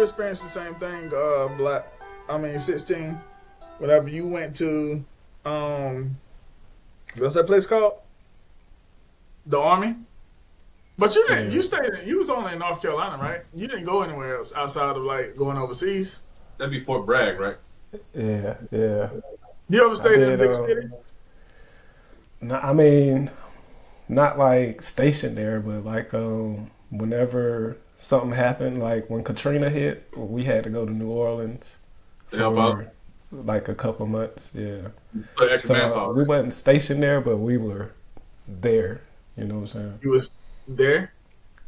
experience the same thing, Black? I mean, 16. Whenever you went to, um, what's that place called? The Army. But you didn't. Yeah, You stayed. You was only in North Carolina, right? You didn't go anywhere else outside of like going overseas. That'd be Fort Bragg, right? yeah. You ever I stayed in a did. big city? No, I mean, not like stationed there, but like whenever something happened, like when Katrina hit, we had to go to New Orleans To help out, for like a couple months. Yeah. put extra So manpower. we wasn't stationed there, but we were there. You know what I'm saying? You was there.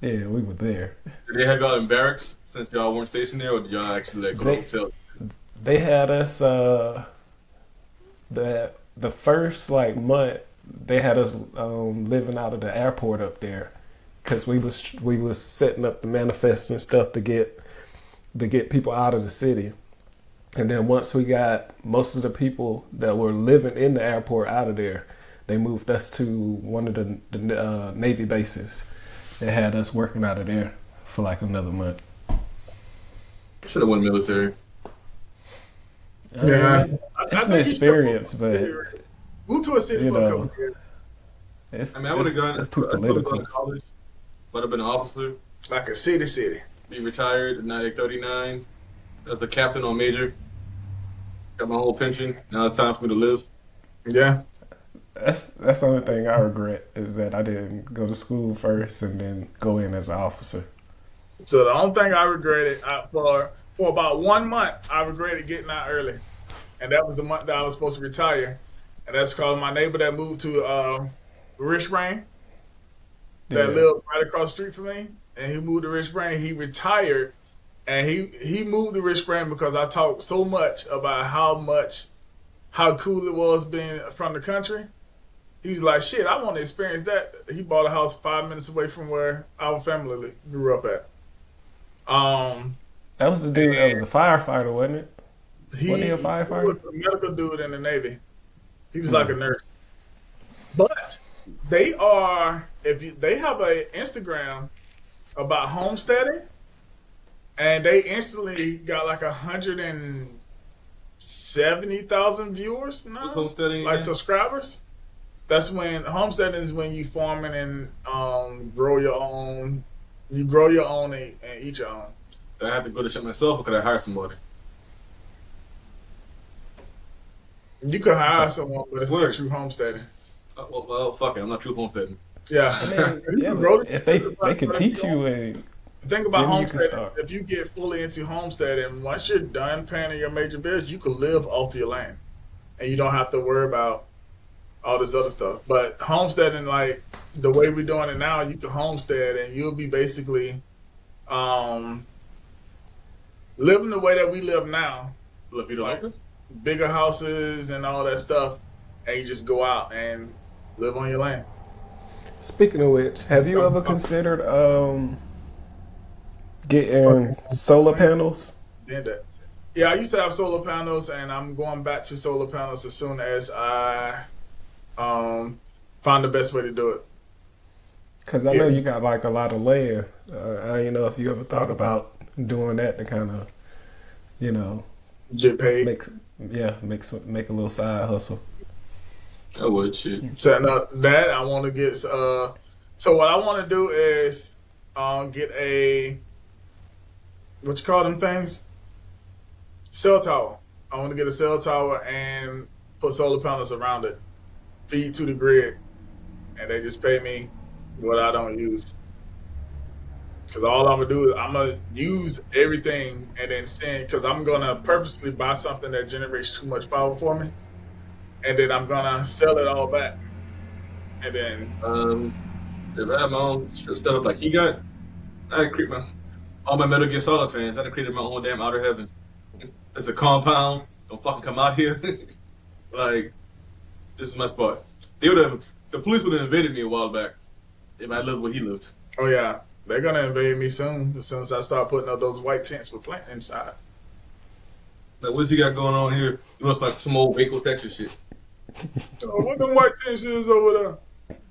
Yeah, we were there. Did they have y'all in barracks since y'all weren't stationed there, or did y'all actually like go to They hotel? they had us the first like month they had us living out of the airport up there because we was setting up the manifests and stuff to get people out of the city. And then once we got most of the people that were living in the airport out of there, they moved us to one of the Navy bases. They had us working out of there for like another month. Should have went military. I mean, Yeah, I it's an think you should experience, but move to a city you for a couple know, of years, it's I mean, I would have it's gone. it's too I would have gone to political. college. Would have been an officer. like a city. Be retired at 39 as a captain or major. Got my whole pension. Now it's time for me to live. Yeah. That's the only thing I regret is that I didn't go to school first and then go in as an officer. So the only thing I regretted for about 1 month, I regretted getting out early, and that was the month that I was supposed to retire, and that's because my neighbor that moved to Rich Brain, that Yeah, lived right across the street from me, and he moved to Rich Brain. He retired, and he moved to Rich Brain because I talked so much about how cool it was being from the country. He was like, "Shit, I want to experience that." He bought a house 5 minutes away from where our family grew up at. Um, that was the dude that was a firefighter, wasn't it? Wasn't he a he was firefighter? a medical dude in the Navy. He was like Hmm. a nurse. But they are if you they have a Instagram about homesteading, and they instantly got like 170,000 viewers What's now, homesteading like again? subscribers. That's when homesteading is when you farming and grow your own. You grow your own and eat your own. Do I have to go to shit myself, or could I hire somebody? You can hire someone, but it's not Word. true homesteading. Well, fuck it. I'm not true homesteading. Yeah, I mean, you yeah, can but grow the if shit, they could but if you teach don't, you, and the thing about then you can homesteading, start. if you get fully into homesteading, once you're done paying your major bills, you can live off your land, and you don't have to worry about all this other stuff. But homesteading, like the way we're doing it now, you can homestead, and you'll be basically um, living the way that we live now, Well, if you don't, like okay. bigger houses and all that stuff, and you just go out and live on your land. Speaking of which, have you ever I'm considered getting fucking solar panels? did that. Yeah, I used to have solar panels, and I'm going back to solar panels as soon as I um, find the best way to do it. Because I know Get you got like a lot of land. I don't know if you ever thought about doing that to kind of, you know, get paid. make make a little side hustle. I would shit. Setting up that I want to get. So what I want to do is get a what you call them things, cell tower. I want to get a cell tower and put solar panels around it, feed to the grid, and they just pay me what I don't use. Because all I'm gonna do is I'm gonna use everything and then send. Because I'm gonna purposely buy something that generates too much power for me, and then I'm gonna sell it all back, and then Um, if I had my own stuff like he got, I create my all my Metal Gear Solid fans. I created my own damn outer heaven. It's a compound. Don't fucking come out here. Like this is my spot. They would have. The police would have invaded me a while back if I lived where he lived. oh yeah, they're gonna invade me soon. As soon as I start putting up those white tents with plant inside. Like, what you got going on here? You must like some old Waco, Texas shit. Oh, what them white tents is over there?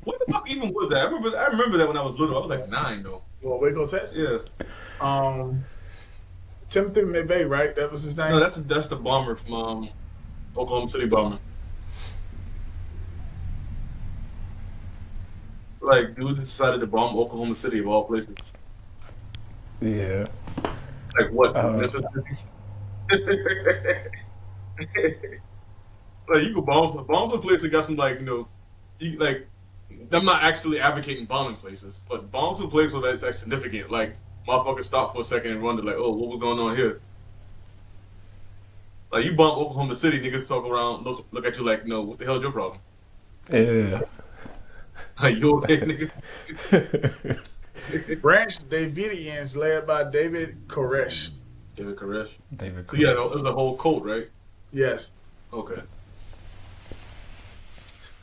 What the fuck even was that? I remember that when I was little. I was like 9 though. Well, Waco, Texas. Yeah. Um, Timothy McVeigh, right? That was his name. No, that's the bomber from Oklahoma City bomber. Like, dude decided to bomb Oklahoma City of all places. Yeah. Like what? Uh, Memphis? Like you can bomb some places. Got some like you like. I'm not actually advocating bombing places, but bomb some places where that's like significant. Like motherfuckers stop for a second and wonder like, oh, what was going on here? Like you bomb Oklahoma City, niggas talk around, look at you like, no, what the hell's your problem? yeah. Like you okay, nigga? Branch Davidians led by David Koresh. David Koresh. David. So yeah, it was a whole cult, right? Yes. Okay.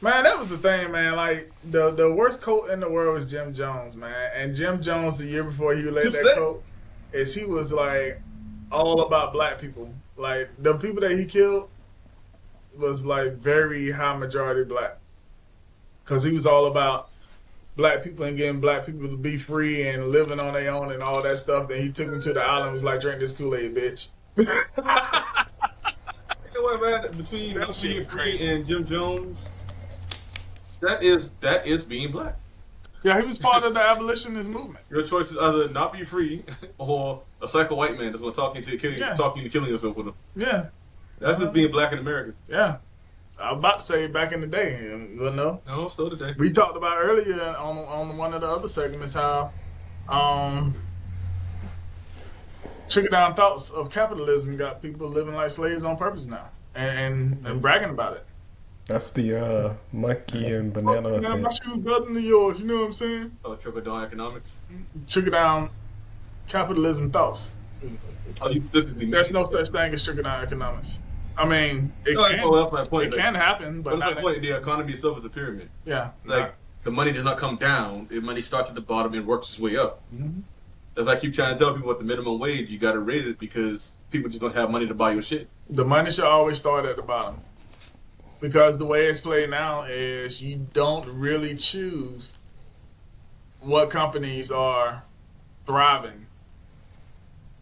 Man, that was the thing, man. Like the worst coat in the world was Jim Jones, man. And Jim Jones, the year before he led that coat, is he was like all about black people. Like the people that he killed was like very high majority black, because he was all about black people and getting black people to be free and living on their own and all that stuff. Then he took them to the island and was like, drink this Kool-Aid, bitch. You know what, man? Between shit crazy. and Jim Jones, that is being black. Yeah, he was part of the abolitionist movement. Your choice is either not be free or a psycho white man that's going to talk you into killing yourself with him. Yeah. That's just being black in America. Yeah. I was about to say back in the day, but no. No, still today. We talked about earlier on one of the other segments how trickle down thoughts of capitalism got people living like slaves on purpose now and bragging about it. That's the monkey and banana Man, my effect. shoes better than yours, you know what I'm saying? Oh, trickle down economics. Trickle down capitalism thoughts. Oh, you specifically There's no such thing as trickle down economics. I mean, it that's my point. it can happen, but that's my point. The economy itself is a pyramid. Yeah. Like the money does not come down. The money starts at the bottom and works its way up. Mm-hmm. As I keep trying to tell people, at the minimum wage, you got to raise it because people just don't have money to buy your shit. The money should always start at the bottom. Because the way it's played now is you don't really choose what companies are thriving.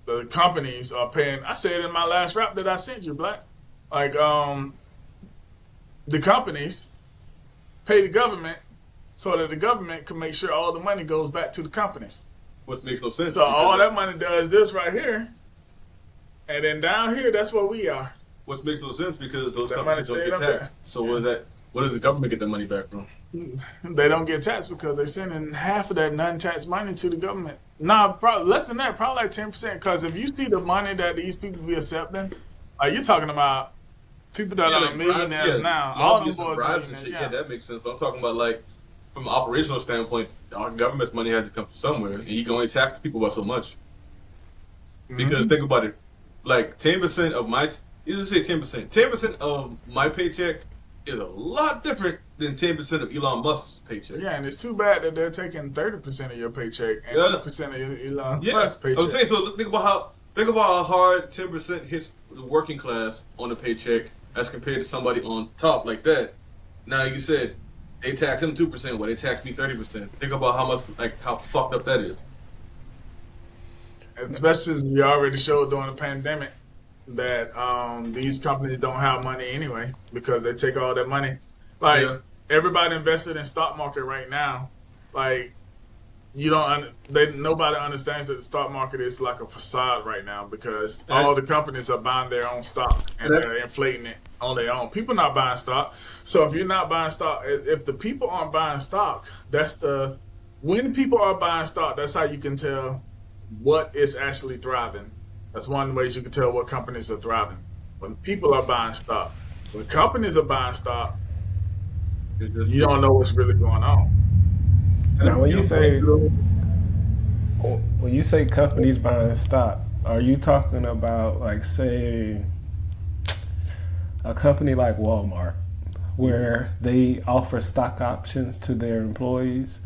The companies are paying. I said in my last rap that I sent you, Black. Like, the companies pay the government so that the government can make sure all the money goes back to the companies. Which makes no sense. So all that money does this right here. And then down here, that's where we are. Which makes no sense because those That companies money don't get stayed up taxed. So what does the government get their money back from? They don't get taxed because they're sending half of that non-tax money to the government. Nah, probably less than that, probably like 10%. Because if you see the money that these people be accepting, like you're talking about people that are like millionaires now. All them lobbyists and boys bribes and millionaires. shit. Yeah, that makes sense. But I'm talking about like from an operational standpoint, our government's money has to come from somewhere, and you can only tax the people by so much. Because think about it, like 10% of my let's say 10%. 10% of my paycheck is a lot different than 10% of Elon Musk's paycheck. Yeah, and it's too bad that they're taking 30% of your paycheck and 2% of Elon Musk's paycheck. Okay, so think about how hard 10% hits the working class on a paycheck as compared to somebody on top like that. Now you said they tax him 2%, well they tax me 30%. Think about how much, like how fucked up that is. Especially as we already showed during the pandemic that these companies don't have money anyway because they take all that money. Like everybody invested in stock market right now. Like nobody understands that the stock market is like a facade right now because all the companies are buying their own stock and they're inflating it on their own. People not buying stock. So if you're not buying stock, if the people aren't buying stock, when people are buying stock, that's how you can tell what is actually thriving. That's one of the ways you can tell what companies are thriving. When people are buying stock. When companies are buying stock, you don't know what's really going on. Now, when you say companies buying stock, are you talking about like say a company like Walmart where they offer stock options to their employees?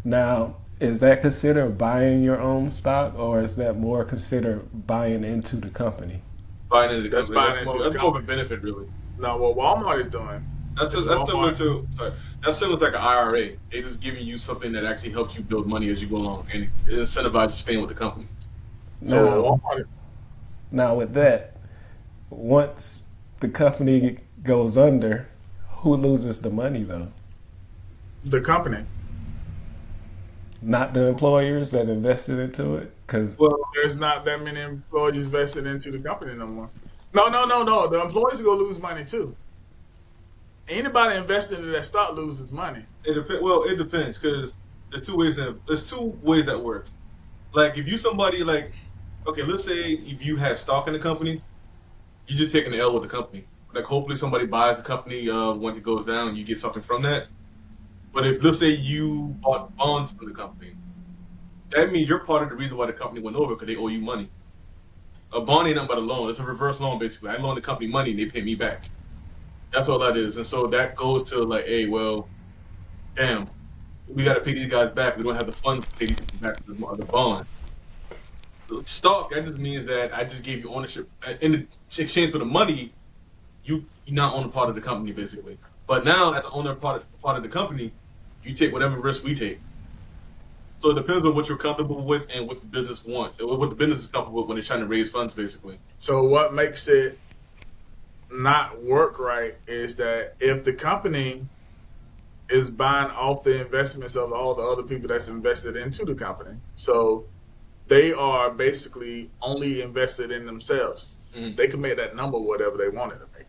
Now, is that considered buying your own stock, or is that more considered buying into the company? Buying into the company. That's more of a benefit, really. No, what Walmart is doing. That's similar to like an IRA. They just giving you something that actually helps you build money as you go along and it incentivizes you staying with the company. So Now with that, once the company goes under, who loses the money though? The company. Not the employers that invested into it, because Well, There's not that many employees vested into the company no more. No. The employees are gonna lose money too. Anybody invested into that stock loses money. it depends. Well, it depends because there's two ways that works. Like if you somebody like, okay, let's say if you have stock in the company, you just taking the L with the company. Like hopefully somebody buys the company when it goes down, and you get something from that. But if let's say you bought bonds from the company, that means you're part of the reason why the company went over because they owe you money. A bond ain't nothing but a loan. It's a reverse loan basically. I loan the company money and they pay me back. That's all that is. And so that goes to like, hey, well, damn, we got to pay these guys back. We don't have the funds to pay these people back for the bond. Stock, that just means that I just gave you ownership in exchange for the money. You're not owning part of the company basically. But now, as an owner part of the company, you take whatever risk we take. So it depends on what you're comfortable with and what the business what the business is comfortable with when they're trying to raise funds, basically. So what makes it not work right is that if the company is buying off the investments of all the other people that's invested into the company, so they are basically only invested in themselves. Mm-hmm. They can make that number whatever they wanted to make.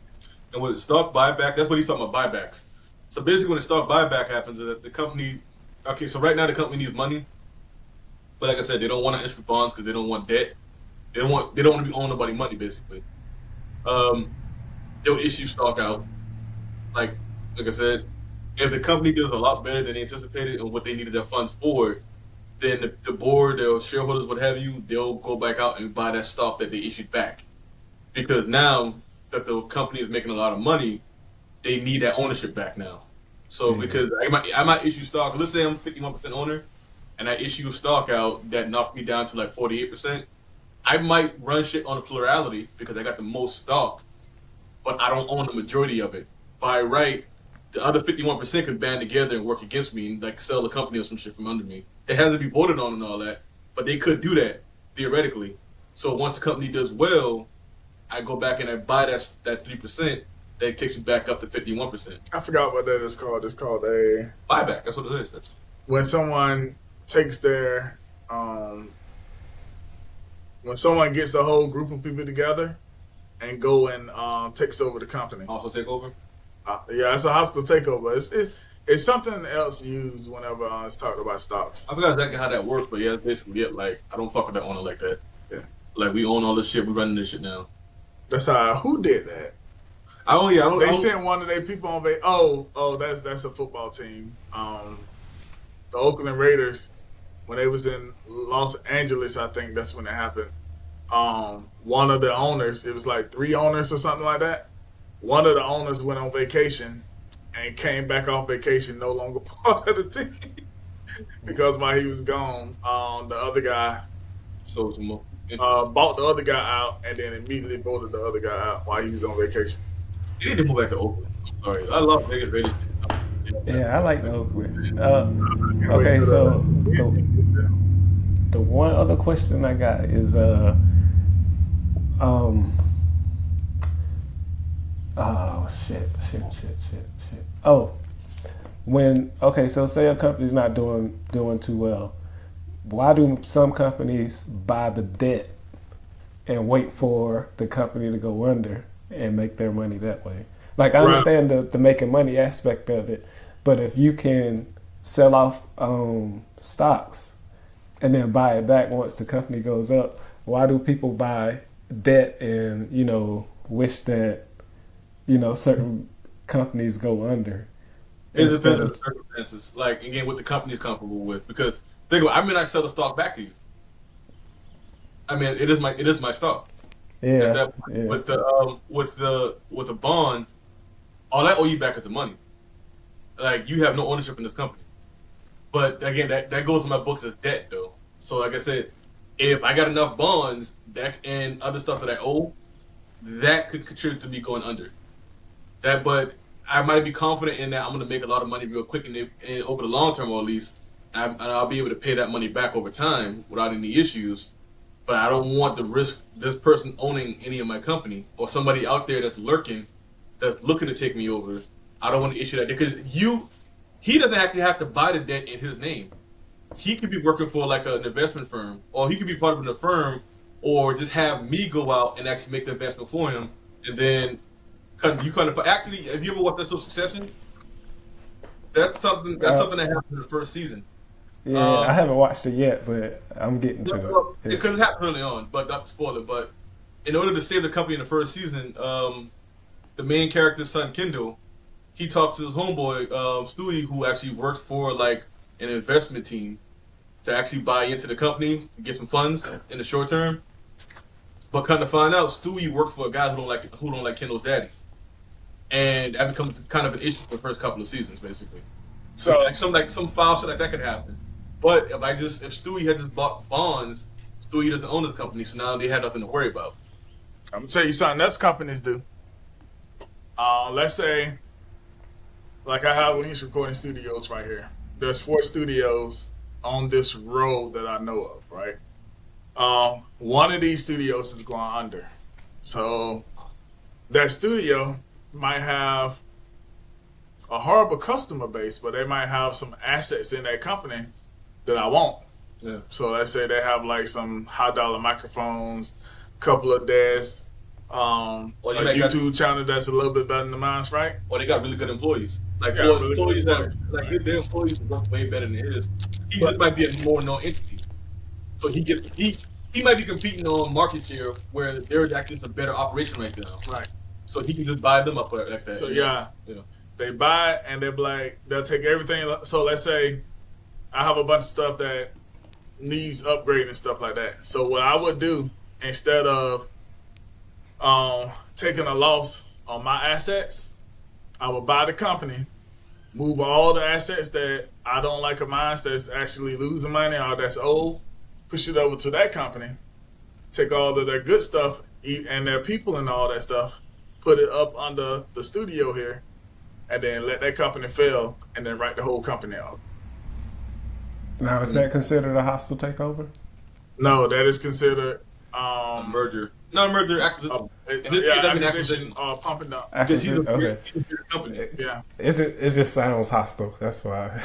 And with stock buyback, that's what he's talking about, buybacks. So basically, when the stock buyback happens, is that the company. Okay, so right now the company needs money, but like I said, they don't want to issue bonds because they don't want debt. They don't want to be owing nobody money, basically. They'll issue stock out. Like I said, if the company does a lot better than they anticipated and what they needed their funds for, then the board, their shareholders, what have you, they'll go back out and buy that stock that they issued back. Because now that the company is making a lot of money, they need that ownership back now. So because I might issue stock, let's say I'm 51% owner, and I issue stock out that knocked me down to like 48%. I might run shit on a plurality because I got the most stock, but I don't own the majority of it. By right, the other 51% can band together and work against me and like sell the company or some shit from under me. It has to be voted on and all that, but they could do that theoretically. So once the company does well, I go back and I buy that 3%. That takes me back up to 51%. I forgot what that is called. It's called a Buyback. That's what it is. when someone takes their when someone gets a whole group of people together and go and takes over the company. Also take over. Yeah, it's a hostile takeover. It's something else used whenever it's talked about stocks. I forgot exactly how that works, but yeah, that's basically it. Like I don't fuck with that owner like that. Yeah. Like we own all this shit. We running this shit now. That's how. Who did that? They sent one of their people on. That's a football team. The Oakland Raiders, when they was in Los Angeles, I think that's when it happened. One of the owners, it was like 3 owners or something like that. One of the owners went on vacation and came back off vacation, no longer part of the team. Because while he was gone, the other guy sold some more. Bought the other guy out and then immediately voted the other guy out while he was on vacation. You need to move back to Oakland. I'm sorry. I love Vegas Raiders. yeah, I like the Oakland. Okay, so the one other question I got is oh shit. Oh, so say a company's not doing too well. Why do some companies buy the debt and wait for the company to go under and make their money that way? Like I understand the making money aspect of it, but if you can sell off stocks and then buy it back once the company goes up, why do people buy debt and wish that certain companies go under? It depends on the circumstances. Like again, what the company is comfortable with. Because think about, I mean, I sell the stock back to you. I mean, it is my stock. Yeah. With the bond, all I owe you back is the money. Like you have no ownership in this company. But again, that goes in my books as debt though. So like I said, if I got enough bonds and other stuff that I owe, that could contribute to me going under. But I might be confident in that I'm going to make a lot of money real quick and over the long term, or at least, and I'll be able to pay that money back over time without any issues. but I don't want to risk this person owning any of my company or somebody out there that's lurking, that's looking to take me over. I don't want to issue that because he doesn't actually have to buy the debt in his name. He could be working for like an investment firm, or he could be part of a firm, or just have me go out and actually make the investment for him, and then actually. Have you ever watched that show Succession? That's something. That's something that happened in the first season. Yeah, I haven't watched it yet, but I'm getting to it. Because it happened early on, but not to spoil it. But in order to save the company in the first season, the main character's son Kendall, he talks to his homeboy Stewie, who actually works for like an investment team to actually buy into the company, get some funds in the short term. But kind of find out, Stewie works for a guy who don't like Kendall's daddy, and that becomes kind of an issue for the first couple of seasons, basically. So like some foul shit like that could happen. But if Stewie had just bought bonds, Stewie doesn't own this company, so now they had nothing to worry about. I'm gonna tell you something that's companies do. Let's say, like I have Lynx Recording Studios right here. There's 4 studios on this road that I know of, right? One of these studios is going under. So that studio might have a horrible customer base, but they might have some assets in that company that I want. Yeah. So let's say they have like some high dollar microphones, couple of desks, a YouTube channel that's a little bit better than mine, right? Or they got really good employees. Like really employees their employees work way better than his. He just might be a more known entity. So he might be competing on market share where there's actually some better operation right now. Right. So he can just buy them up like that. So yeah. They buy it and they'll take everything. So let's say I have a bunch of stuff that needs upgrading and stuff like that. So what I would do instead of taking a loss on my assets, I would buy the company, move all the assets that I don't like of mine that's actually losing money or that's old, push it over to that company, take all of their good stuff and their people and all that stuff, put it up under the studio here, and then let that company fail, and then write the whole company out. Now, is that considered a hostile takeover? No, that is considered a merger. No, merger, acquisition. Acquisition, pumping up. Because he's a bigger company. Yeah. It just sounds hostile. That's why.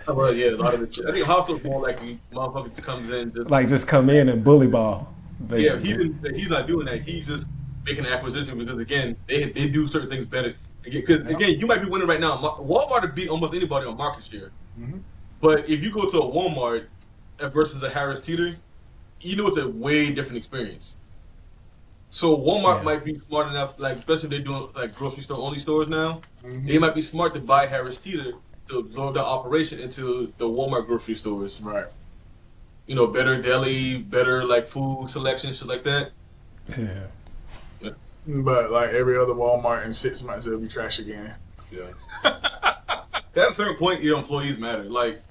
Well, yeah, a lot of it. I think hostile is more like motherfuckers comes in. Just come in and bully ball. Basically. Yeah, he's not doing that. He's just making an acquisition because, again, they do certain things better. Because, again, you might be winning right now. Walmart would beat almost anybody on market share. Mm-hmm. But if you go to a Walmart versus a Harris Teeter, you know it's a way different experience. So Walmart might be smart enough, like especially if they're doing like grocery store only stores now. Mm-hmm. They might be smart to buy Harris Teeter to absorb that operation into the Walmart grocery stores. Right. You know, better deli, better like food selection, shit like that. Yeah. But like every other Walmart in 6 months, it'll be trash again. Yeah. At a certain point, your employees matter. Like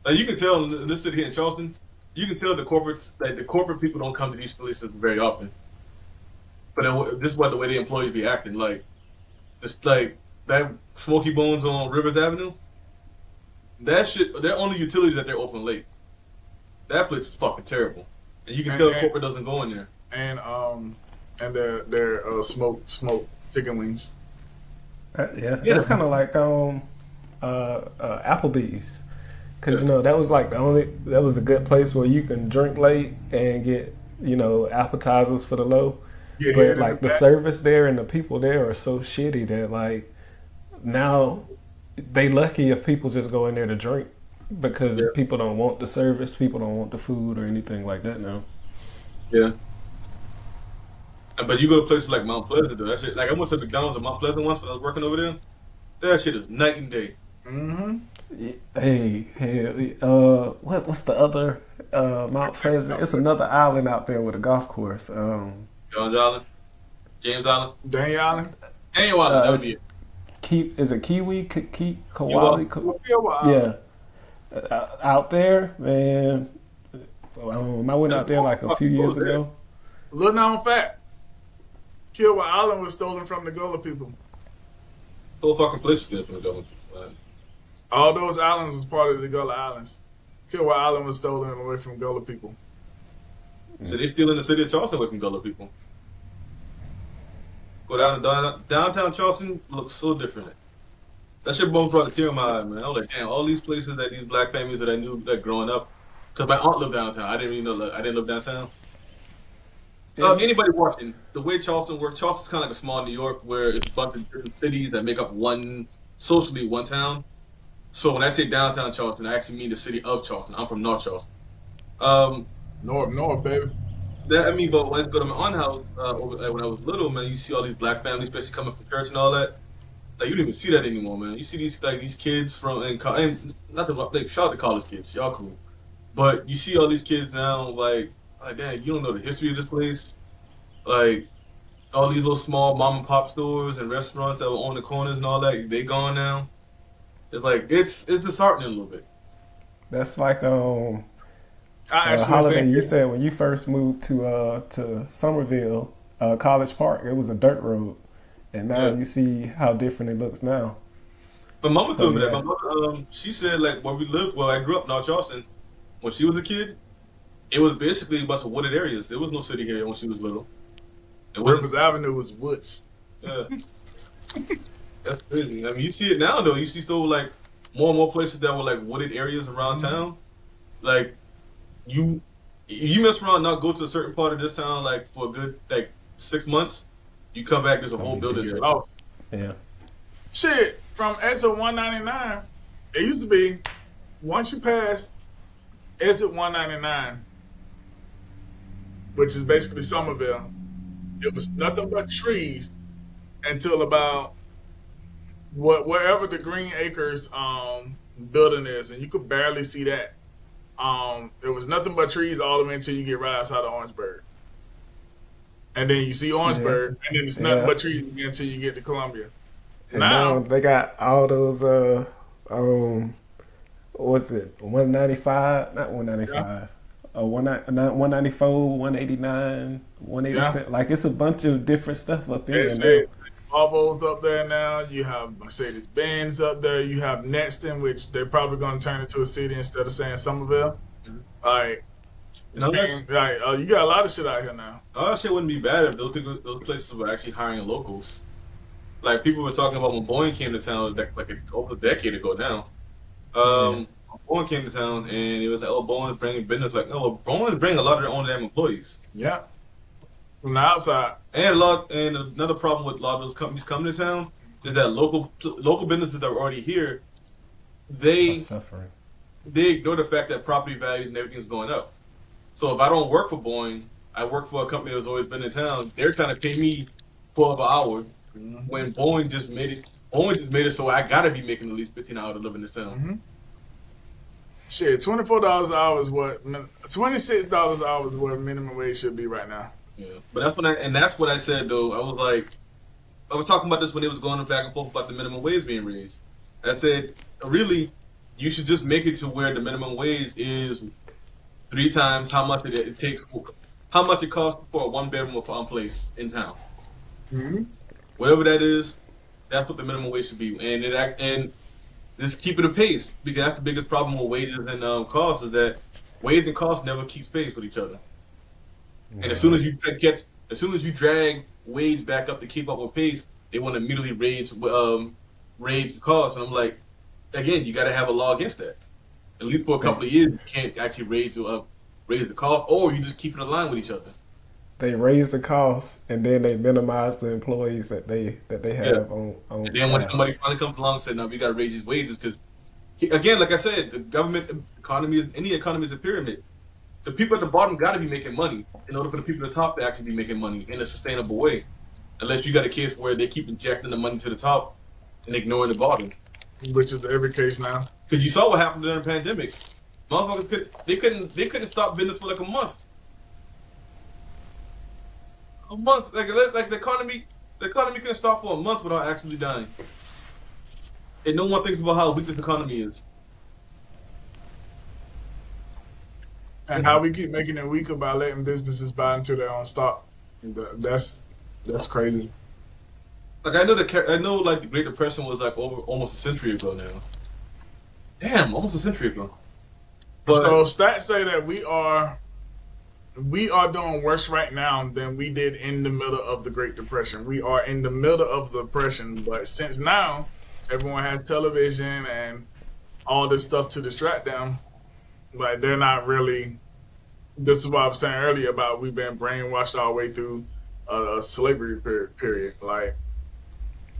you can tell in this city here in Charleston, you can tell the corporate people don't come to these places very often. But this is what the way the employees be acting. Like, just like that Smoky Bones on Rivers Avenue. That shit, they're only utilities that they're open late. That place is fucking terrible, and you can tell corporate doesn't go in there. And their smoked chicken wings. That's kind of like Applebee's, because that was like that was a good place where you can drink late and get appetizers for the low. Yeah, but like the service there and the people there are so shitty that like now they lucky if people just go in there to drink because people don't want the service, people don't want the food or anything like that now. Yeah. But you go to places like Mount Pleasant, though. That shit, like I went to McDonald's in Mount Pleasant once when I was working over there. That shit is night and day. Mm-hmm. Hey, what's the other Mount Pleasant? It's another island out there with a golf course. John's Island, James Island, Daniel Island, Daniel Island. That would be it. Is it Kiwi? Kawali? Yeah. Out there, man. I went out there like a few years ago. Little known fact. Kilwa Island was stolen from the Gullah people. Whole fucking place stolen from the Gullah people. All those islands was part of the Gullah Islands. Kilwa Island was stolen away from Gullah people. So they stealing the city of Charleston away from Gullah people. Go downtown Charleston looks so different. That shit both brought a tear in my eye, man. I was like, damn, all these places that these black families that I knew like growing up, because my aunt lived downtown. I didn't even know I didn't live downtown. Anybody watching the way Charleston works? Charleston's kind of like a small New York, where it's a bunch of different cities that make up socially one town. So when I say downtown Charleston, I actually mean the city of Charleston. I'm from North Charleston. North, baby. But when I go to my aunt's house when I was little, man, you see all these black families, especially coming from church and all that. Like you don't even see that anymore, man. You see these kids from and not to shout out to college kids, y'all cool, but you see all these kids now, like damn, you don't know the history of this place, like all these little small mom and pop stores and restaurants that were on the corners and all that, they gone now. It's like it's disheartening a little bit. That's like I actually Holiday. think You said when you first moved to Somerville, College Park, it was a dirt road, and now you see how different it looks now. My mama So told me that. yeah, My mother, she said like where I grew up, North Charleston, when she was a kid, it was basically a bunch of wooded areas. There was no city here when she was little. It wasn't. Rivers Avenue was woods. Yeah, that's crazy. I mean, you see it now though. You see still like more and more places that were like wooded areas around town. Like you mess around, and not go to a certain part of this town like for a good like 6 months. You come back, there's a whole building there. Off. yeah. Shit, from exit 199, it used to be once you pass exit 199, which is basically Somerville, it was nothing but trees until about wherever the Green Acres building is, and you could barely see that. There was nothing but trees all the way until you get right outside of Orangeburg. And then you see Orangeburg, and then it's nothing Yeah. but trees again until you get to Columbia. And Now, now they got all those what's it, 195, not 195, 194, 189, 187. Like it's a bunch of different stuff up there they now. say Volvo's up there now. You have Mercedes Benz up there. You have Nexton, which they're probably going to turn into a city instead of saying Somerville. Like, You know, you got a lot of shit out here now. all that shit wouldn't be bad if those places were actually hiring locals. Like people were talking about when Boeing came to town, like over a decade ago now. Boeing came to town and it was like, oh, Boeing's bringing business. Like, no, Boeing's bringing a lot of their own damn employees. Yeah, from the outside. And another problem with a lot of those companies coming to town is that local businesses that were already here, they Suffering. ignore the fact that property values and everything's going up. So if I don't work for Boeing, I work for a company that's always been in town. They're trying to pay me $12 an hour when Boeing just made it. Boeing just made it so I gotta be making at least $15 to live in this town. Mm-hmm. Shit, $24 an hour is what $26 an hour is what minimum wage should be right now. Yeah, but that's what I said though. I was talking about this when it was going back and forth about the minimum wage being raised. I said, really, you should just make it to where the minimum wage is 3 times how much it takes, how much it costs for a 1-bedroom place in town. Mm-hmm. Whatever that is, that's what the minimum wage should be, and just keep it a pace, because that's the biggest problem with wages and costs is that wage and cost never keeps pace with each other. And as soon as you drag wage back up to keep up with pace, they want to immediately raise the cost. And I'm like, again, you got to have a law against that. At least for a couple of years, you can't actually raise the cost, or you just keep it aligned with each other. They raise the costs and then they minimize the employees that they have on. And then when staff. somebody finally comes along and says, "No, we got to raise these wages," because again, like I said, the government any economy is a pyramid. The people at the bottom got to be making money in order for the people at the top to actually be making money in a sustainable way. Unless you got a case where they keep injecting the money to the top and ignoring the bottom, Which is every case now. because you saw what happened during the pandemic. Motherfuckers couldn't stop business for like a month. A month, like the economy couldn't stop for a month without actually dying. And no one thinks about how weak this economy is. And how we keep making it weaker by letting businesses buy into their own stock. That's crazy. Like I know like the Great Depression was like over almost a century ago now. Damn, almost a century ago. But So stats say that we are we are doing worse right now than we did in the middle of the Great Depression. We are in the middle of the depression, but since now everyone has television and all this stuff to distract them, like they're not really. This is what I was saying earlier about we've been brainwashed all the way through a slavery period. Like,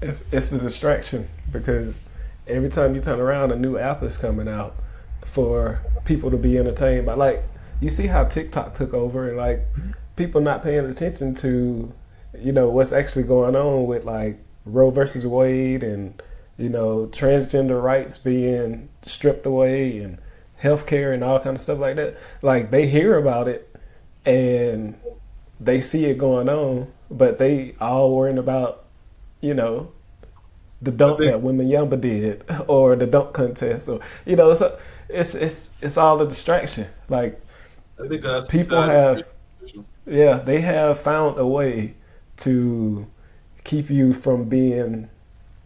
It's the distraction because every time you turn around, a new app is coming out for people to be entertained by. Like, you see how TikTok took over, and like people not paying attention to, what's actually going on with like Roe versus Wade and transgender rights being stripped away and healthcare and all kind of stuff like that. Like they hear about it and they see it going on, but they all worrying about the dunk that Wembanyama did or the dunk contest, or so it's all a distraction. Like I think people have, yeah, they have found a way to keep you from being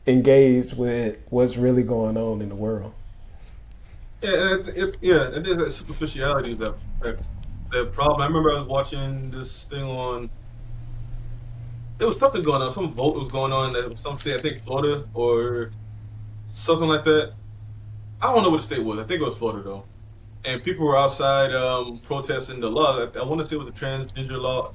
engaged with what's really going on in the world. Yeah, and there's that superficiality that problem. I remember I was watching this thing on. There was something going on. Some vote was going on. That was some state, I think Florida or something like that. I don't know what the state was. I think it was Florida though. And people were outside protesting the law. I want to say it was a transgender law.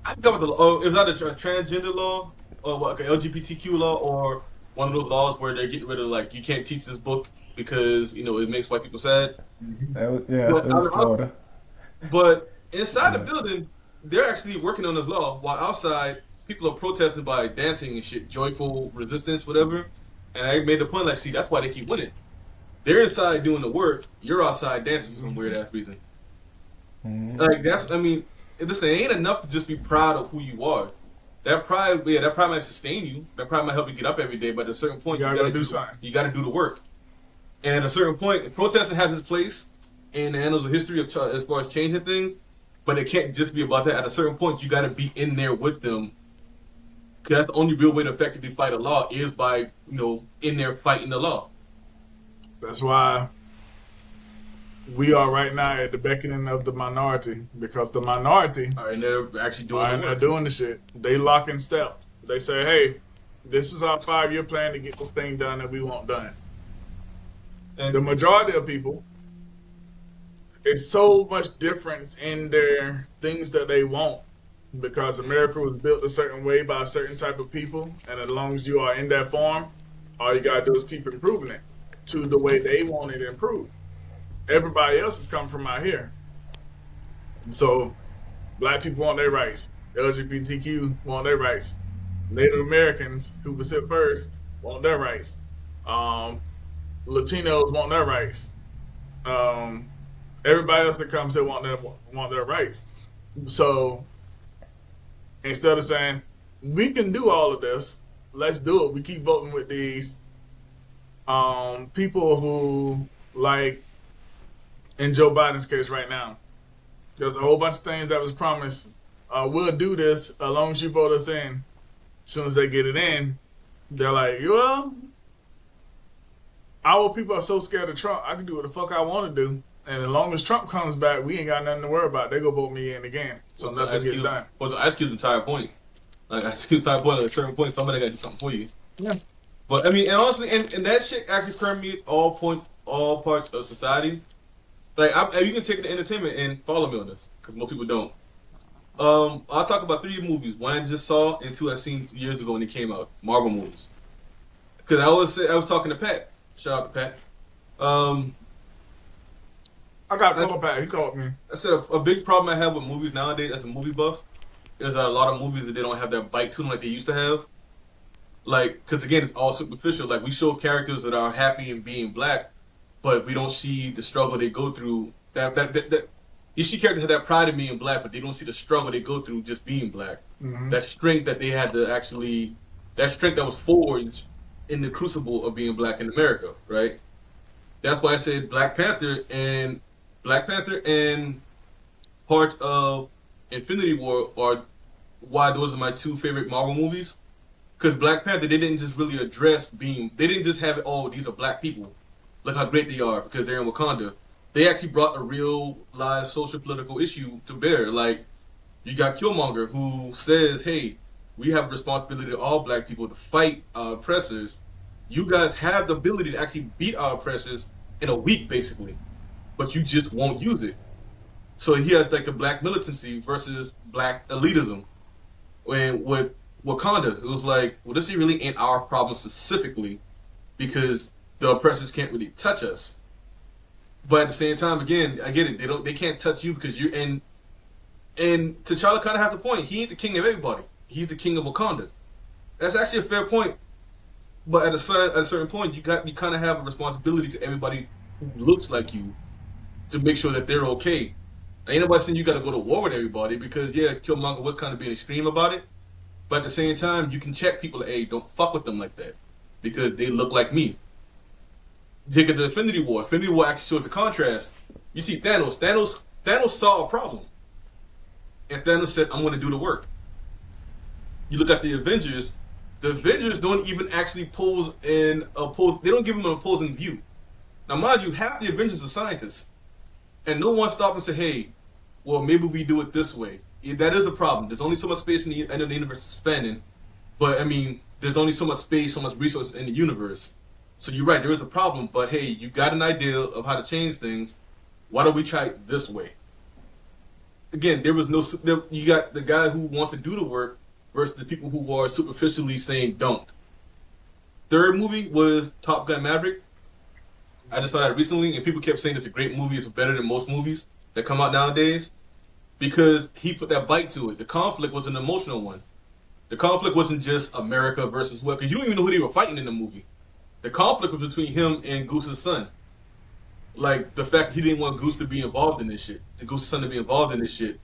I forgot what the it was either a transgender law or like an LGBTQ law or one of those laws where they're getting rid of like you can't teach this book because it makes white people sad. It was Florida. But inside the building, they're actually working on this law, while outside people are protesting by dancing and shit, joyful resistance, whatever. And I made the point like, see, that's why they keep winning. They're inside doing the work. You're outside dancing for some weird ass reason. Mm-hmm. Like listen, it ain't enough to just be proud of who you are. That pride might sustain you. That pride might help you get up every day. But at a certain point, you gotta do something. You got to do the work. And at a certain point, protesting has its place in the annals of history as far as changing things. But it can't just be about that. At a certain point, you got to be in there with them. Because that's the only real way to effectively fight a law is by in there fighting the law. That's why we are right now at the beckoning of the minority, because the minority and they're actually doing the shit. They lock in step. They say, "Hey, this is our 5-year plan to get this thing done that we want done." And the majority of people, it's so much difference in their things that they want, because America was built a certain way by a certain type of people, and as long as you are in that form, all you gotta do is keep improving it to the way they want it improved. Everybody else is coming from out here. So black people want their rights. LGBTQ want their rights. Native Americans, who was hit first, want their rights. Latinos want their rights. Everybody else that comes here want their rights. So instead of saying we can do all of this, let's do it. We keep voting with these people who, like in Joe Biden's case right now, there's a whole bunch of things that was promised. We'll do this as long as you vote us in. As soon as they get it in, they're like, well, our people are so scared of Trump, I can do what the fuck I want to do. And as long as Trump comes back, we ain't got nothing to worry about. They go vote me in again. So nothing gets done. Well, to ask you the entire point. Like, I ask you the entire point, at a certain point, somebody got to do something for you. Yeah. But, I mean, and honestly, and that shit actually permeates all parts of society. Like, you can take the entertainment and follow me on this, because most people don't. I'll talk about 3 movies. One I just saw, and 2 I seen years ago when they came out. Marvel movies. Because I was talking to Pat. Shout out to Pat. I got fellow Pat. He called me. I said a big problem I have with movies nowadays as a movie buff is a lot of movies that they don't have that bite to them like they used to have. Like, because again, it's all superficial. Like, we show characters that are happy in being black, but we don't see the struggle they go through. You see characters have that pride in being black, but they don't see the struggle they go through just being black. Mm-hmm. That strength that they had to actually, that strength that was forged in the crucible of being black in America, right? That's why I said Black Panther and parts of Infinity War are why those are my 2 favorite Marvel movies. Because Black Panther, they didn't just really address they didn't just have it, oh, these are black people. Look how great they are because they're in Wakanda. they actually brought a real live social political issue to bear. Like you got Killmonger who says, "Hey, we have a responsibility to all black people to fight our oppressors. You guys have the ability to actually beat our oppressors in a week, basically, but you just won't use it." So he has like the black militancy versus black elitism. When with Wakanda, it was like, well, this really ain't our problem specifically because the oppressors can't really touch us. But at the same time, again, I get it. They can't touch you because you're in. And T'Challa kind of has the point. He ain't the king of everybody. He's the king of Wakanda. That's actually a fair point. But at a certain point, you kind of have a responsibility to everybody who looks like you to make sure that they're okay. Ain't nobody saying you got to go to war with everybody because yeah, Killmonger was kind of being extreme about it. But at the same time, you can check people. Hey, don't fuck with them like that because they look like me. Take it to Infinity War. Infinity War actually shows the contrast. You see Thanos. Thanos saw a problem, and Thanos said, "I'm going to do the work." You look at the Avengers. The Avengers don't even actually pose in a pose. They don't give them an opposing view. Now, mind you, half the Avengers are scientists, and no one stopped and said, "Hey, well, maybe we do it this way." Yeah, that is a problem. There's only so much space in the universe expanding, but I mean, there's only so much space, so much resources in the universe. So you're right, there is a problem. But hey, you got an idea of how to change things. Why don't we try it this way? Again, there was no. You got the guy who wants to do the work versus the people who are superficially saying don't. Third movie was Top Gun Maverick. I just saw that recently, and people kept saying it's a great movie. It's better than most movies that come out nowadays because he put that bite to it. The conflict was an emotional one. The conflict wasn't just America versus what, because you don't even know who they were fighting in the movie. The conflict was between him and Goose's son. Like the fact that he didn't want Goose to be involved in this shit, the Goose's son to be involved in this shit.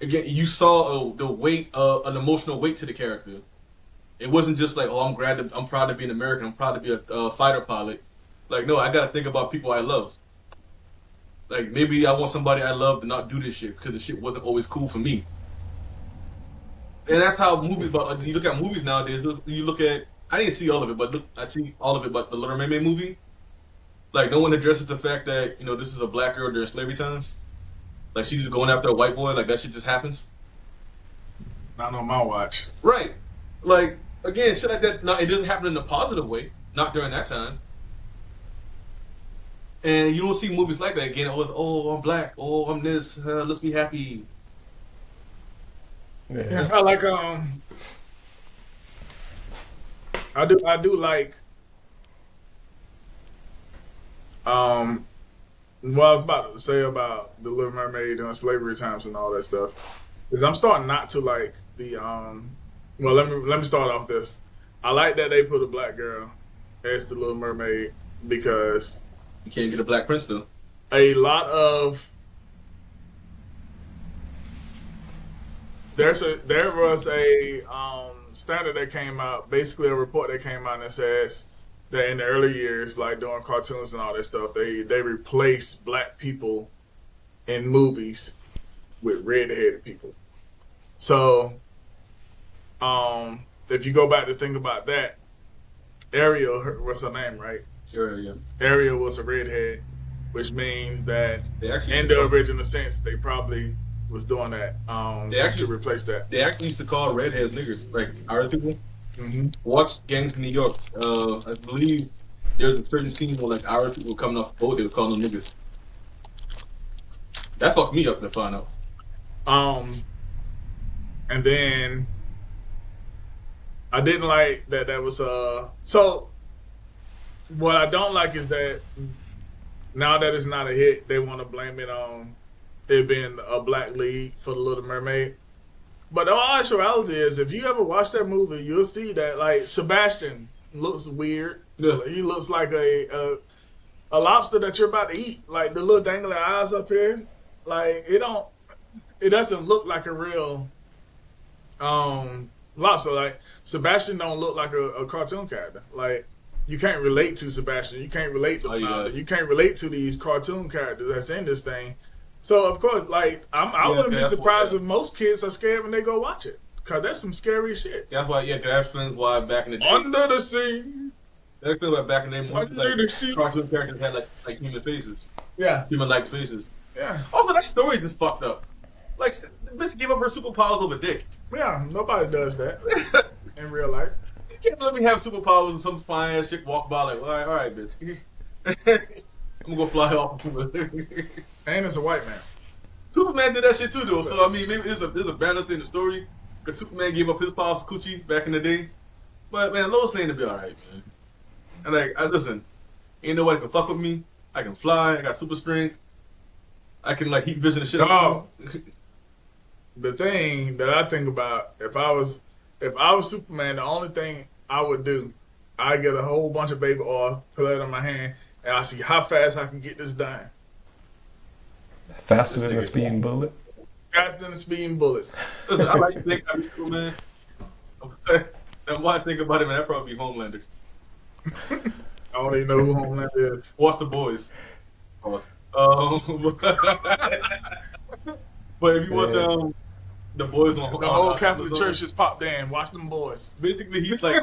Again, you saw the weight, an emotional weight to the character. It wasn't just like, oh, I'm proud to be an American, I'm proud to be a fighter pilot. Like, no, I got to think about people I love. Like, maybe I want somebody I love to not do this shit because the shit wasn't always cool for me. And that's how movies. But you look at movies nowadays. You look at. I didn't see all of it, but I see all of it. But the Little Mermaid movie, like no one addresses the fact that this is a black girl during slavery times. Like she's just going after a white boy. Like that shit just happens. Not on my watch. Right. Like again, shit like that. It doesn't happen in a positive way. Not during that time. And you don't see movies like that again. Oh, I'm black. Oh, I'm this. Let's be happy. Yeah, I like I do like what I was about to say about the Little Mermaid during slavery times and all that stuff is I'm starting not to like the well let me start off this. I like that they put a black girl as the Little Mermaid because You can't get a black prince though. a lot of there was a standard that came out, basically a report that came out that says that in the early years, like doing cartoons and all that stuff, they replaced black people in movies with red-headed people. So, if you go back to think about that, Ariel, what's her name, right? Yeah. Ariel was a redhead, which means that They actually in the original sense, they probably was doing that to replace that. They actually used to call redheads niggers, like Irish people. Mm-hmm. Watch Gangs in New York. I believe there's a certain scene where like Irish people coming off the boat, they were calling them niggas. That fucked me up to find out. And then I didn't like that. That was so. What I don't like is that now that it's not a hit, they want to blame it on it being a black lead for the Little Mermaid. But the actuality is, if you ever watch that movie, you'll see that like Sebastian looks weird. Yeah. He looks like a lobster that you're about to eat. Like the little dangling eyes up here. Like it doesn't look like a real lobster. Like Sebastian don't look like a cartoon character. Like you can't relate to Sebastian. You can't relate to Flounder. You can't relate to these cartoon characters that's in this thing. So of course, like I wouldn't be surprised if most kids are scared when they go watch it, cause that's some scary shit. That's why, that explains why back in the day, Under the Sea. That's about back in the day, Why most you like do the shit? cartoon characters had like human faces, Yeah, human-like faces. yeah, Also, that story just fucked up. Like, the bitch gave up her superpowers over dick. yeah. Nobody does that in real life. You can't let me have superpowers and some fine ass chick walk by like, all right, bitch. I'm gonna go fly off. And it's a white man. Superman did that shit too, though. So I mean, maybe there's a balance in the story because Superman gave up his powers to Coochie back in the day. But man, Lois Lane to be all right, man. And like, I listen, ain't nobody can fuck with me. I can fly. I got super strength. I can like heat vision and shit. Dog. The thing that I think about, if I was Superman, the only thing I would do, I get a whole bunch of baby oil, put it in my hand, and I see how fast I can get this done. Faster than a speeding bullet. Faster than a speeding bullet. Listen, I like to think I'm Superman. And what I think about him, man, that probably be Homelander. I don't even know who Homeland is. Watch the boys. But if you watch the boys on The whole on Catholic Amazon, Church just popped in. Watch them boys. basically he's like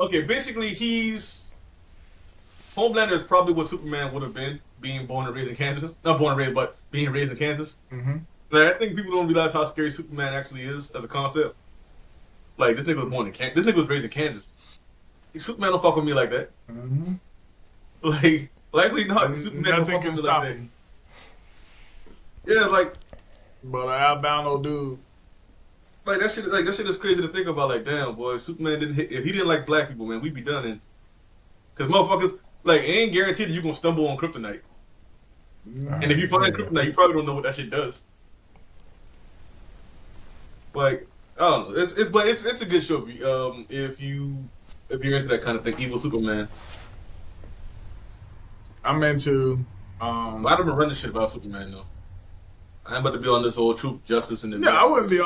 okay, basically he's Homelander is probably what Superman would have been, being born and raised in Kansas. Not born and raised, but being raised in Kansas. Mm-hmm. Like, I think people don't realize how scary Superman actually is as a concept. Like, this nigga was born in Kansas. This nigga was raised in Kansas. Superman don't fuck with me like that. Mm-hmm. Like, likely not. Superman don't Nothing fuck can with me stop like him. that. Yeah, like But an albino dude. that shit is crazy to think about. Like, damn, boy, Superman didn't hit. If he didn't like black people, man, we'd be done in. Because motherfuckers, like, it ain't guaranteed that you're gonna stumble on kryptonite. And if you find kryptonite, you probably don't know what that shit does. Like, I don't know. It's a good show. If you're into that kind of thing, evil Superman. I'm into. But I don't run this shit about Superman though. I'm about to be on this whole truth, justice, and Yeah, I wouldn't be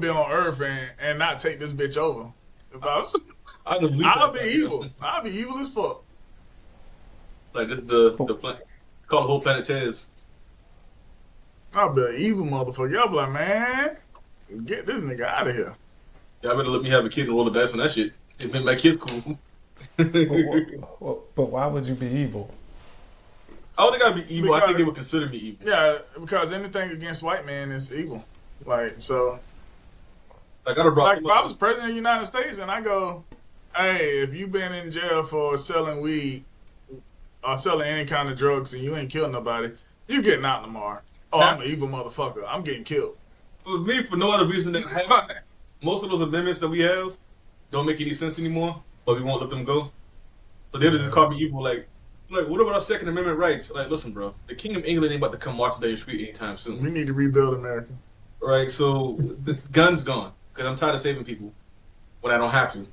on Earth and not take this bitch over. If I was, I'll be evil. I'll be evil as fuck. Like this, the planet, call the whole planet Tez. I'll be an evil motherfucker. Y'all be like, man, get this nigga out of here. Y'all better let me have a kid and roll the dice on that shit. It made my kids cool. But why would you be evil? I don't think I'd be evil. I think they would consider me evil. Yeah, because anything against white men is evil. Like, so. Like, I brought Like, if I was president of the United States and I go, hey, if you've been in jail for selling weed or selling any kind of drugs and you ain't killed nobody, you getting out tomorrow. Oh, I'm an evil motherfucker. I'm getting killed. For me, for no other reason than most of those amendments that we have don't make any sense anymore, but we won't let them go. So they'll just call me evil. Like, what about our Second Amendment rights? Like, listen, bro, the King of England ain't about to come march down your street anytime soon. We need to rebuild America. Right, so the gun's gone because I'm tired of saving people when I don't have to.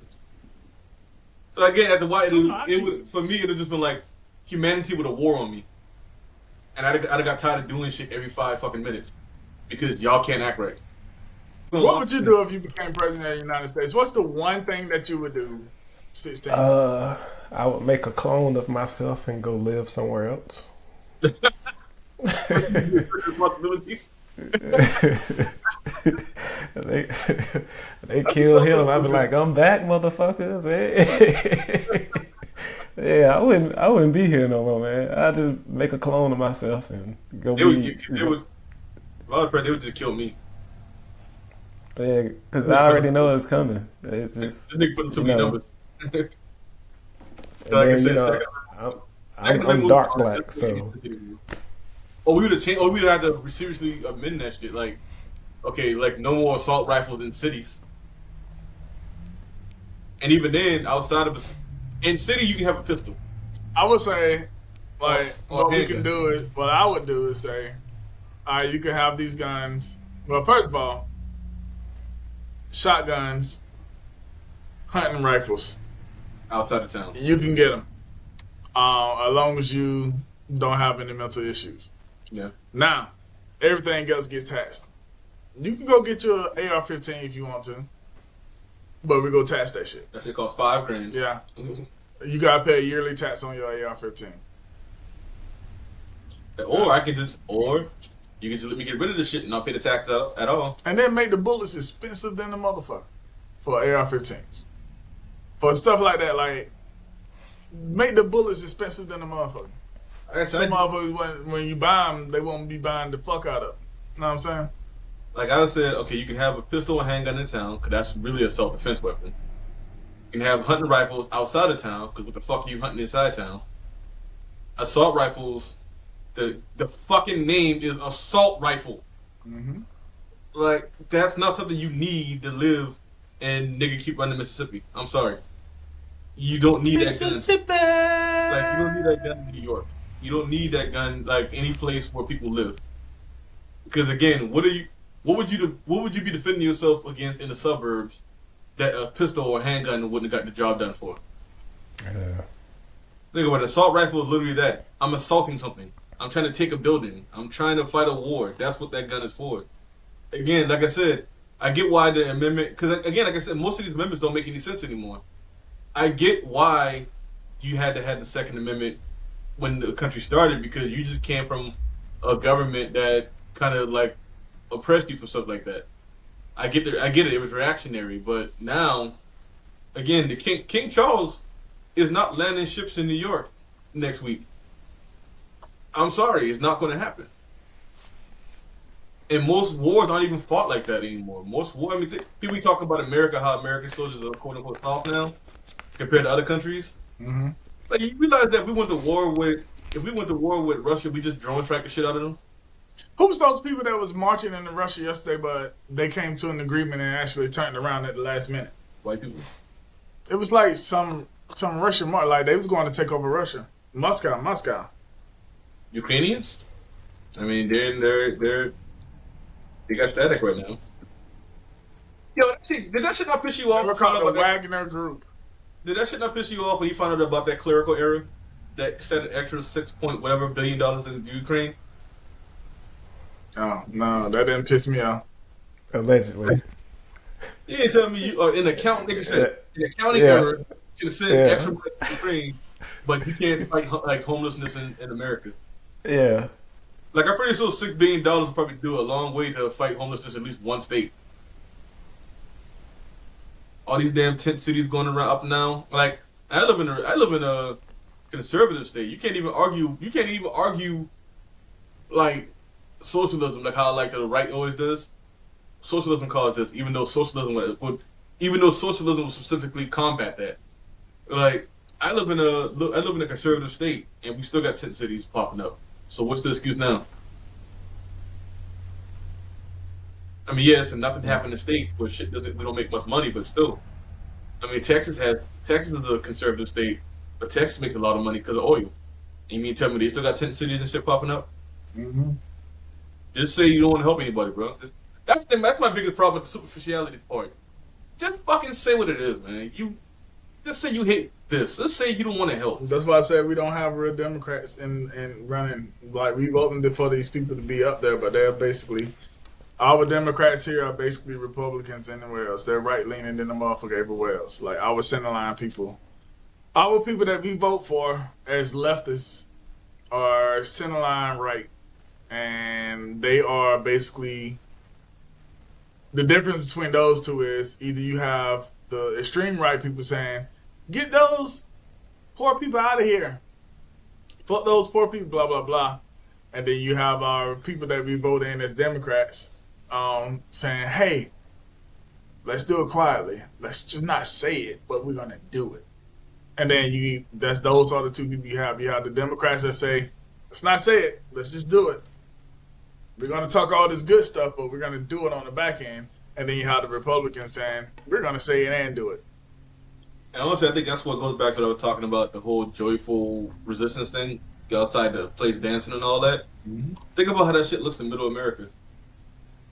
So again, at the white, it would for me it would just been like humanity with a war on me, and I'd got tired of doing shit every 5 fucking minutes because y'all can't act right. What would you do if you became president of the United States? What's the one thing that you would do? 16. I would make a clone of myself and go live somewhere else. Responsibilities. they kill him. I'd be like, I'm back, motherfuckers. Hey. Yeah, I wouldn't be here no more, man. I just make a clone of myself and go. They would just kill me. Yeah, because I already know it's coming. It's just this nigga putting too many numbers. Like I said, I'm dark black, so. We would have changed. We'd have to seriously amend that shit. Like, okay, like no more assault rifles in cities. And even then, outside of in city, you can have a pistol. I would say, like, what we handgun. can do is, what I would do is say, all right, you can have these guns. Well, first of all, shotguns, hunting rifles. Outside of town. You can get them. As long as you don't have any mental issues. Yeah. Now, everything else gets taxed. You can go get your AR-15 if you want to, but we go tax that shit. That shit costs $5,000. Yeah. You gotta pay a yearly tax on your AR-15. Or you can just let me get rid of this shit and not pay the tax at all. And then make the bullets expensive than the motherfucker for AR-15s. For stuff like that, like make the bullets expensive than the motherfucker. Some motherfuckers, when you buy them, they won't be buying the fuck out of them. You know what I'm saying? Like I said, okay, you can have a pistol and handgun in town because that's really a self-defense weapon. You can have hunting rifles outside of town because what the fuck are you hunting inside town? Assault rifles, the fucking name is assault rifle. Mm-hmm. Like that's not something you need to live and nigga keep running Mississippi. I'm sorry, you don't need Mississippi. that gun. Like you don't need that gun in New York. You don't need that gun like any place where people live. Because again, what would you be defending yourself against in the suburbs that a pistol or handgun wouldn't have got the job done for? Yeah. Think about it. Assault rifle is literally that. I'm assaulting something. I'm trying to take a building. I'm trying to fight a war. That's what that gun is for. Again, like I said, I get why the amendment. Because again, like I said, most of these amendments don't make any sense anymore. I get why you had to have the Second Amendment when the country started because you just came from a government that kind of like oppressed you for stuff like that. I get it. It was reactionary, but now, again, the King Charles is not landing ships in New York next week. I'm sorry, it's not going to happen. And most wars aren't even fought like that anymore. Most wars, I mean, people talk about America, how American soldiers are quote unquote soft now compared to other countries. Mm-hmm. Like you realize that if we went to war with Russia, we just drone strike the shit out of them. Who was those people that was marching in Russia yesterday, but they came to an agreement and actually turned around at the last minute? White people. It was like some Russian march, like they was going to take over Russia. Moscow. Ukrainians? I mean, they got static right now. Yo, see, did that shit not piss you off? They were called the Wagner Group. Did that shit not piss you off when you found out about that clerical error that said an extra $6 billion in Ukraine? Oh no, that didn't piss me off. Allegedly. You didn't tell me you in account nigga said an accounting error can send extra money to Ukraine, but you can't fight like homelessness in America. Yeah. Like I'm pretty sure $6 billion will probably do a long way to fight homelessness in at least one state. All these damn tent cities going around up now. Like I live in a conservative state. You can't even argue like socialism like how like the right always does. Socialism calls this, even though socialism would specifically combat that. Like I live in a conservative state and we still got tent cities popping up. So what's the excuse now? I mean, yes, and nothing happened in the state where we don't make much money, but still. I mean, Texas is a conservative state, but Texas makes a lot of money because of oil. You mean tell me they still got tent cities and shit popping up? Mm-hmm. Just say you don't want to help anybody, bro. That's my biggest problem with the superficiality part. Just fucking say what it is, man. You just say you hate this. Let's say you don't want to help. That's why I said we don't have real Democrats in running. Like we voting for these people to be up there, but they're basically our Democrats here are basically Republicans anywhere else. They're right leaning than the motherfucker everywhere else. Like our centerline people, our people that we vote for as leftists are centerline right, and they are basically. The difference between those two is either you have the extreme right people saying, get those poor people out of here. Fuck those poor people, blah, blah, blah. And then you have our people that we vote in as Democrats saying, hey, let's do it quietly. Let's just not say it, but we're going to do it. And then those are the two people you have. You have the Democrats that say, let's not say it. Let's just do it. We're going to talk all this good stuff, but we're going to do it on the back end. And then you have the Republicans saying, we're going to say it and do it. And honestly, I think that's what goes back to what I was talking about, the whole joyful resistance thing. Go outside the place dancing and all that. Mm-hmm. Think about how that shit looks in middle America.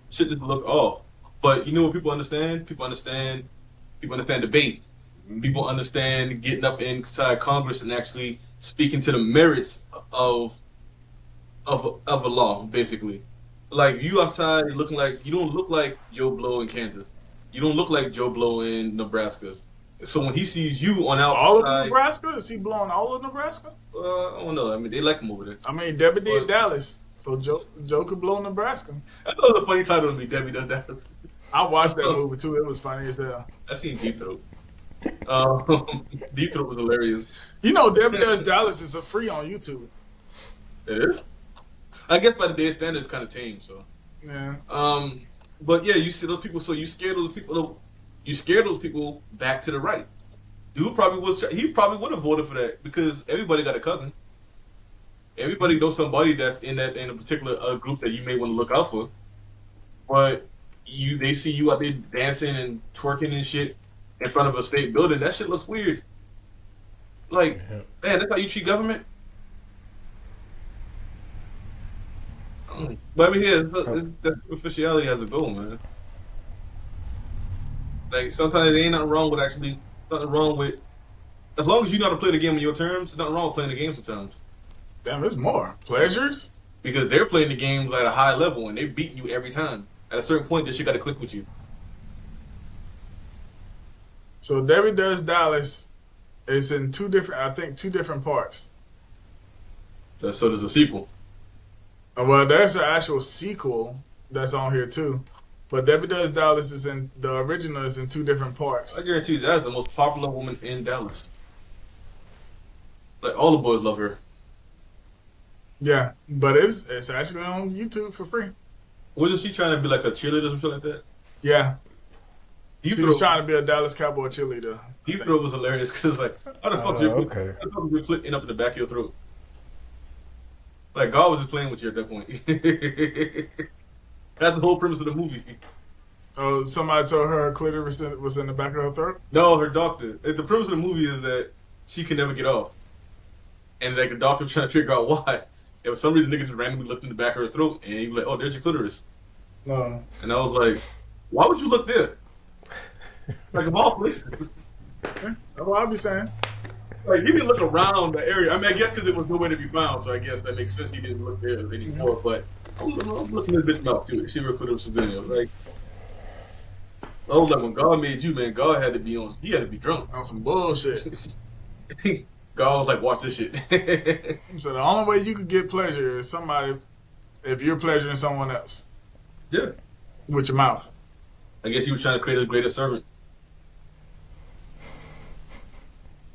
Shit just looks off. But you know what people understand? People understand debate. Mm-hmm. People understand getting up inside Congress and actually speaking to the merits of a law, basically. Like you outside looking like you don't look like Joe Blow in Kansas. You don't look like Joe Blow in Nebraska. So when he sees you on outside, all of Nebraska, is he blowing all of Nebraska? I don't know. I mean, they like him over there. I mean, Debbie did Dallas, so Joe could blow Nebraska. That's always a funny title to me. Debbie does Dallas. I watched that movie too. It was funny as hell. I seen Deep Throat. Deep Throat was hilarious. You know, Debbie Does Dallas is a free on YouTube. It is. I guess by today's standards, kind of tame. So. Yeah. But yeah, you see those people. So you scare those people. You scare those people back to the right. Dude probably was. He probably would have voted for that because everybody got a cousin. Everybody knows somebody that's in a particular group that you may want to look out for. But they see you out there dancing and twerking and shit in front of a state building. That shit looks weird. Like, man, that's how you treat government. But I mean, yeah, that superficiality has a goal, man. Like sometimes there ain't nothing wrong with as long as you know how to play the game on your terms. There's nothing wrong with playing the game sometimes. Damn, there's more pleasures because they're playing the games at a high level and they're beating you every time. At a certain point, this shit got to click with you. So Debbie Does Dallas is in two different parts. So there's a sequel. Well, there's an actual sequel that's on here too, but Debbie Does Dallas is in the original is in two different parts. I guarantee you that's the most popular woman in Dallas. Like all the boys love her. Yeah, but it's actually on YouTube for free. Wasn't she trying to be like a cheerleader or something like that? Yeah. She was trying to be a Dallas Cowboy cheerleader. Deep Throat was hilarious because like, how the fuck your clip end up in the back of your throat? Like God was just playing with you at that point. That's the whole premise of the movie. Oh, somebody told her clitoris was in the back of her throat? No, her doctor. The premise of the movie is that she can never get off. And like the doctor was trying to figure out why. And for some reason niggas just randomly looked in the back of her throat and he was like, oh, there's your clitoris. No. And I was like, why would you look there? Like of all places. Yeah, that's what I'll be saying. Like he didn't look around the area. I mean, I guess because it was nowhere to be found, so I guess that makes sense. He didn't look there anymore. But I'm looking at the bitch mouth too. She recorded was video. Like, I was like, when God made you, man, God had to be on. He had to be drunk on some bullshit. God was like, watch this shit. So the only way you could get pleasure is if you're pleasuring someone else. Yeah. With your mouth. I guess he was trying to create his greatest servant.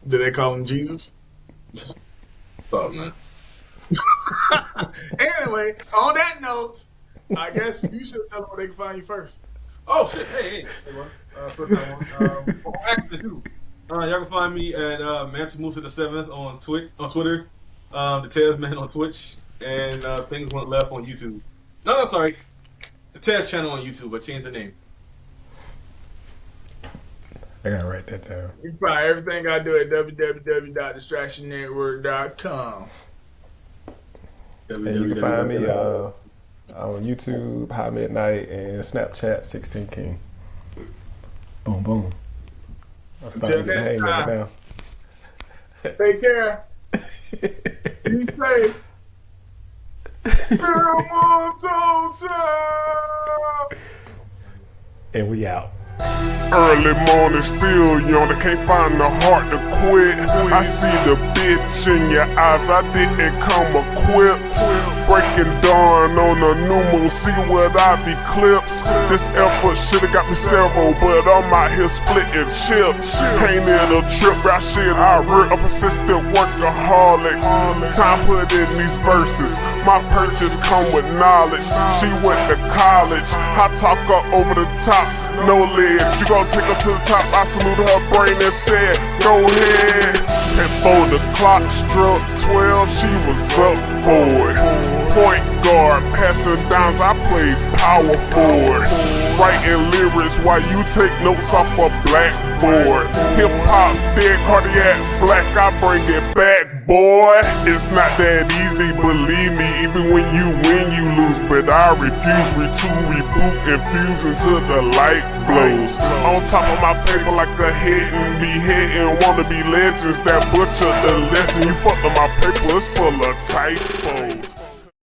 Did they call him Jesus? Oh, man. Anyway, on that note, I guess you should tell them where they can find you first. Oh, shit. Hey, first one. Actually, too. Y'all can find me at Mansion Move to the Seventh on Twitter, the Tez Man on Twitch, and Things Went Left on YouTube. No, sorry. The Tez channel on YouTube. I changed the name. I gotta write that down. You can find everything I do at www.distractionnetwork.com. And you can find me on YouTube, High Midnight, and Snapchat, 16 King. Boom, boom. Until next time. Take care. Be safe. Camel Toe Tap. And we out. Early morning, still young, I can't find the heart to quit. I see the bitch in your eyes, I didn't come equipped. Breaking dawn on a new moon, see what I've eclipsed. This effort should've got me several, but I'm out here splitting chips. Ain't it a trip, rap shit, I real a persistent workaholic. Time put in these verses, my purchase come with knowledge. She went to college, I talk her over the top, no lids. You gon' take her to the top, I saluted her brain and said, go ahead. And before the clock struck 12, she was up for it. Point guard, passing downs, I played power forward. Writing lyrics while you take notes off a blackboard. Hip hop, dead cardiac black, I bring it back, boy. It's not that easy, believe me. Even when you win, you lose. But I refuse to reboot and fuse until the light blows. On top of my paper like a hitting, be hitting, wanna be legends that butcher the lesson. You fucked up my paper, it's full of typos.